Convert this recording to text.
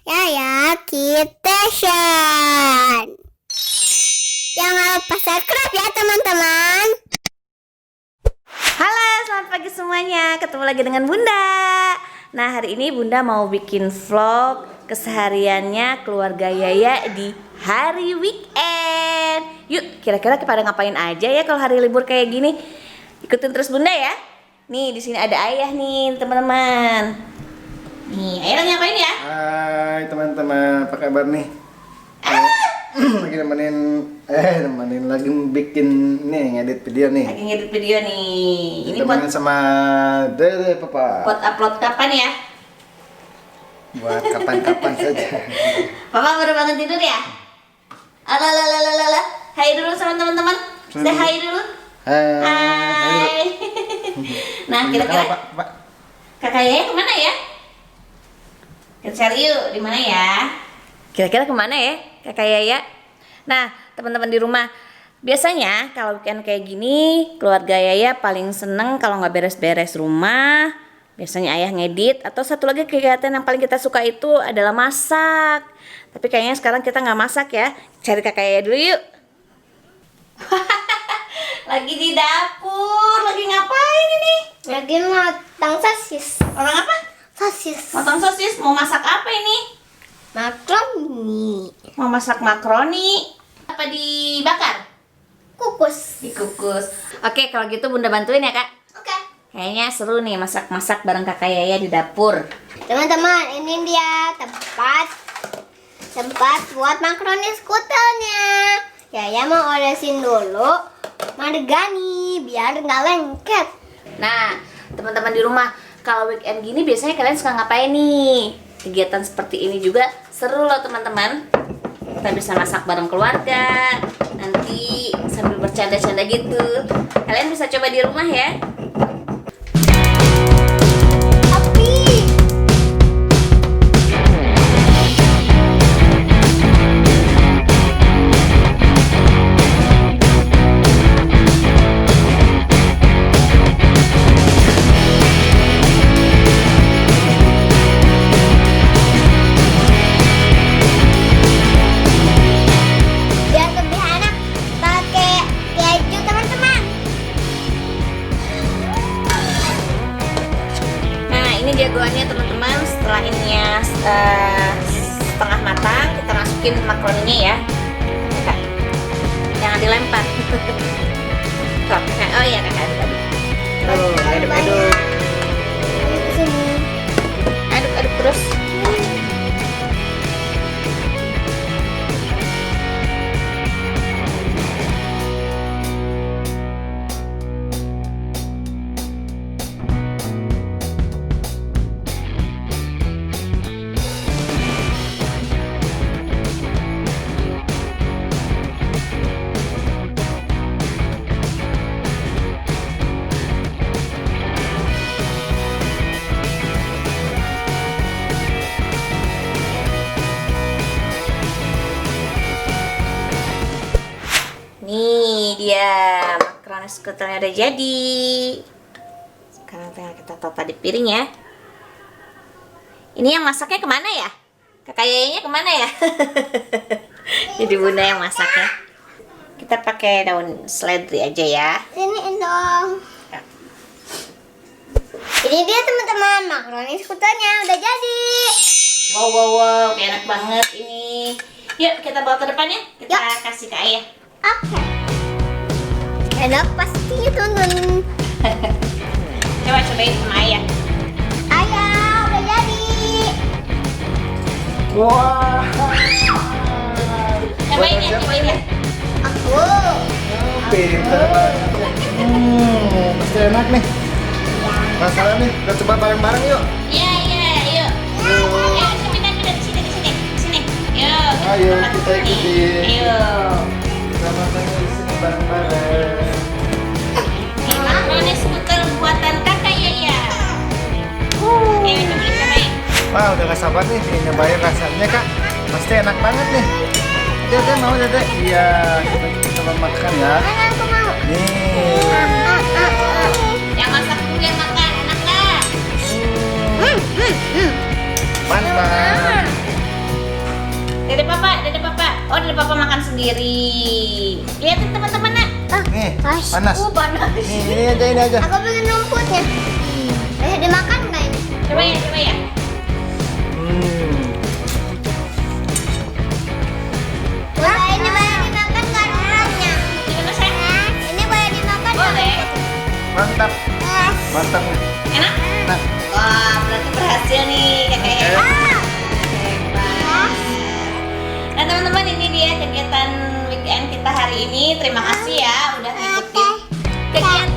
Yaya Kitchen. Jangan lupa subscribe ya teman-teman. Halo, selamat pagi semuanya. Ketemu lagi dengan Bunda. Nah, hari ini Bunda mau bikin vlog kesehariannya keluarga Yaya di hari weekend. Yuk, kira-kira pada ngapain aja ya kalau hari libur kayak gini? Ikutin terus Bunda ya. Nih, di sini ada Ayah nih, teman-teman. Nih, Ayah lagi ngapain ya? Hai teman-teman, apa kabar nih? Lagi nemenin lagi bikin nih, ngedit video nih. Lagi ngedit video nih. Ini Temenin buat sama Dede Papa. upload kapan ya? Buat kapan-kapan saja. Papa baru bangun tidur ya? Alalalalalala. Hai dulu sama teman-teman. Say hai dulu. Hai. Hai. Nah, kira-kira Pak. kakak Yaya kemana ya? Kita cari yuk, di mana ya? Kira-kira kemana ya kakak Yaya? Nah, teman-teman di rumah, biasanya kalau weekend kayak gini, keluarga Yaya paling seneng kalau nggak beres-beres rumah. Biasanya Ayah ngedit, atau satu lagi kegiatan yang paling kita suka itu adalah masak. Tapi kayaknya sekarang kita nggak masak ya. Cari kakak Yaya dulu yuk. Lagi di dapur, lagi ngapain ini? Lagi matang sosis. Orang apa? Sosis. Potong sosis, mau masak apa ini? Makaroni. Mau masak makaroni. Apa dibakar? Kukus. Dikukus. Oke, kalau gitu Bunda bantuin ya, Kak. Oke. Kayaknya seru nih masak-masak bareng kakak Yaya di dapur. Teman-teman, ini dia tempat buat makaroni skutelnya. Yaya mau olesin dulu margani biar nggak lengket. Nah, teman-teman di rumah, kalau weekend gini biasanya kalian suka ngapain nih? Kegiatan seperti ini juga seru loh teman-teman. Kita bisa masak bareng keluarga, nanti sambil bercanda-canda gitu. Kalian bisa coba di rumah ya. Tapi biar lebih enak pakai keju teman-teman. Nah, ini jagoannya teman-teman. Setelah ininya setengah matang, kita masukin makaroninya ya. Kakak, jangan dilempar. Tuh, kakak. Oh iya, kakak aduk-aduk. Tuh, aduk-aduk. Sini. Aduk-aduk terus. Nih dia makaroni skutelnya udah jadi. Sekarang tinggal kita tata di piring ya. Ini yang masaknya kemana ya? Kakak Yayanya kemana ya? Jadi Bunda yang masaknya. Kita pakai daun seledri aja ya. Sini dong. Ini dia teman-teman, makaroni skutelnya udah jadi. Wow wow wow, enak banget ini. Yuk kita bawa ke depan ya. Kita kasih ke Ayah. Oke. Enak pastinya teman-teman. Coba cobain sama Ayah. Ayah udah jadi. Wah. Cobain ya, cobain ya. Aku. Pintar banget. Pasti enak nih. Masalah nih, kita coba bareng-bareng yuk. Iya iya, yuk. Ayo pindah di sini di sini di sini. Yuk. Ayo, kita ikutin. Ayo. Sama-sama di sini bareng-bareng. Ini makaroni skutel buatan kakak Yaya. Ayo cobain. Wah, udah gak sabar nih pengen nyobain rasanya kak. Pasti enak banget nih. Dede mau Dede? Iya, kita coba makan ya. Mana aku mau. Nih. Yang masak dulu yang makan, enak nggak? Mantap. sendiri. Lihatin teman-teman nak. Nih, Pas. panas. Panas. Nih, ini aja. Aku pengen rumputnya. Bisa dimakan nggak ini? Coba ya, coba ya. Bunda, ini boleh dimakan nggak rumputnya? Gimana sayang? Ini boleh dimakan nggak Boleh. rumputnya? Mantap. Mantap nih. Enak? Nah, Wah, berarti berhasil nih kakak ya. Ah! Hebat. Nah teman-teman, ini dia kegiatan weekend kita hari ini. Terima kasih ya udah ngikutin kegiatan